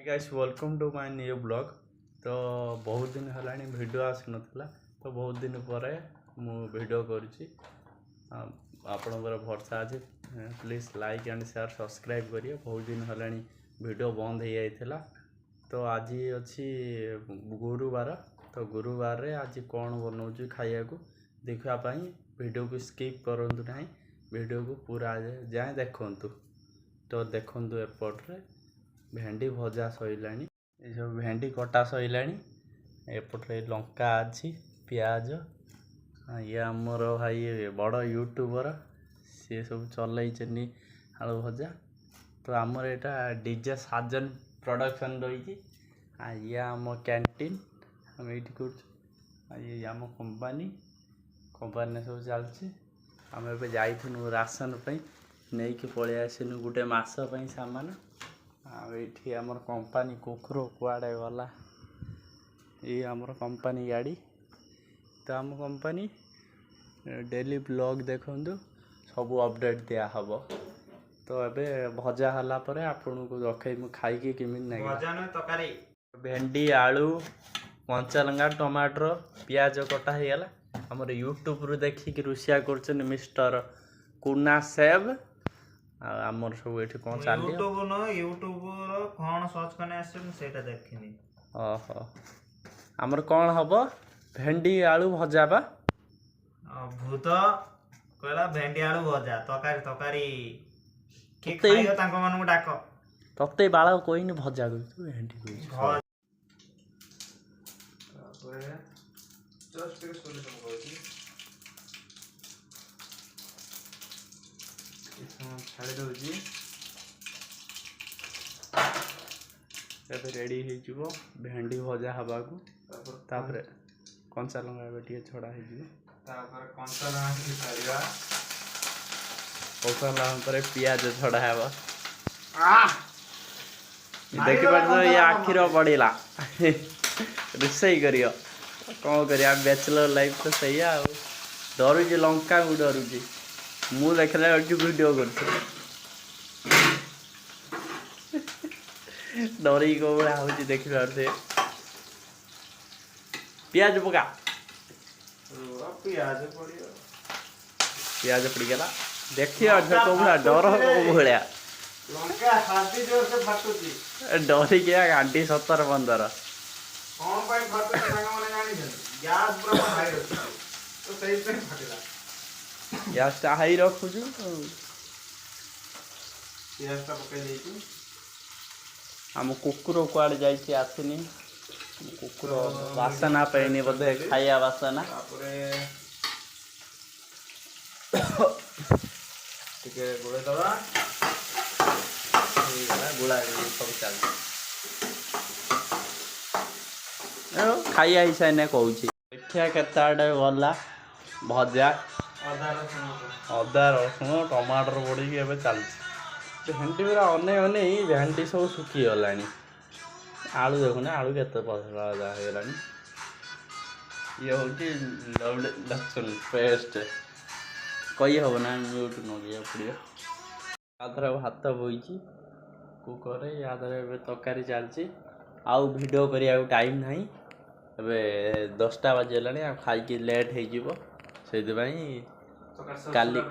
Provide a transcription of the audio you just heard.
Guys welcome to my new blog. तो बहुत दिन है वीडियो आसी नाला तो बहुत दिन पर मु वीडियो करुच्ची आपणकर भरोसा अच्छे please like and share subscribe करिए। बहुत दिन है वीडियो बंद हो जाता तो आज अच्छी गुरुवार तो गुरुवार रे आज कौन बनाऊँ खाया देखापी वीडियो को स्किप करूँ ना वीडियो को पूरा जाए देखु। तो देखु एपट्रे भेंडी भजा सैलानी ये सब भेंडी कटा सैलानी एपट्रे लंका अच्छी पियाज ये आमर भाई बड़ यूट्यूबर सी सब चलनी आलू भजा। तो आमर यहाँ डीजे साजन प्रोडक्शन रही ये आम कैंटीन आम ये कर आम कंपानी सब चलती आम ए जाइनु राशन पे नहीं कि पलि आसनु गोटे मस सामान ये आमर कंपानी कुकुर कुआड़े गला ये आमर कंपानी गाड़ी। तो आम कंपानी डेली ब्लॉग देखु सब अपडेट दिया हब। तो ये भजा हला परे आपन को रखे खाई कि भेंडी आलू कंचा लंका टमाटर पियाज कटा होगला आमर यूट्यूब रू देखिक रोषिया कर मिस्टर कुना सेब आमर सब ये कौन चलिए ओहो आमर कौन हम भेंडी आलू भजा बा भूत कहला भेंडी आलू भजा तकारी तकारी के खाइयो तांको मन को डाक तते बाला कोइनी भजा कर भेंडी तापर जस्ट के सोले सब छाड़ी दूजी रेडी हो भेंडी भजा हवा को तापर कंचा लंका टे छड़ा कंचा लंका पियाज छड़ा है देखी पार ये आखिर पड़ा रोसई कर कौन कर बैचलर लाइफ तो सही डरुची लंका को डरुची मु देखला वीडियो कर डरी को भाया हूँ देखी पारे पियाज पका पियाज पड़गला देखिए कौन डर भाया डरिक गांडी 17-15 गैस हाई रखुचु आम कुकुर कुआड़े जाइए आसनी कुकुर बासना पाइनि बोधे खाया बासना गोड़े दबा गुला सब चल खाई आई साइने कहूँ देखिया केता गला भजा अदा रसुण टमाटर पड़ी चलती भेंडी पूरा अने अने भेंडी सब सुखीगला आलू देखुना आलू के पतला होगा ये हूँ लहसुन पेस्ट कही हम ना म्यूट नगे पड़ो भात बोई कुकर यादे तरकारी चलती आउ भिडियो करिया टाइम ना ए 10टा बाजिगला खाई लेट हो काली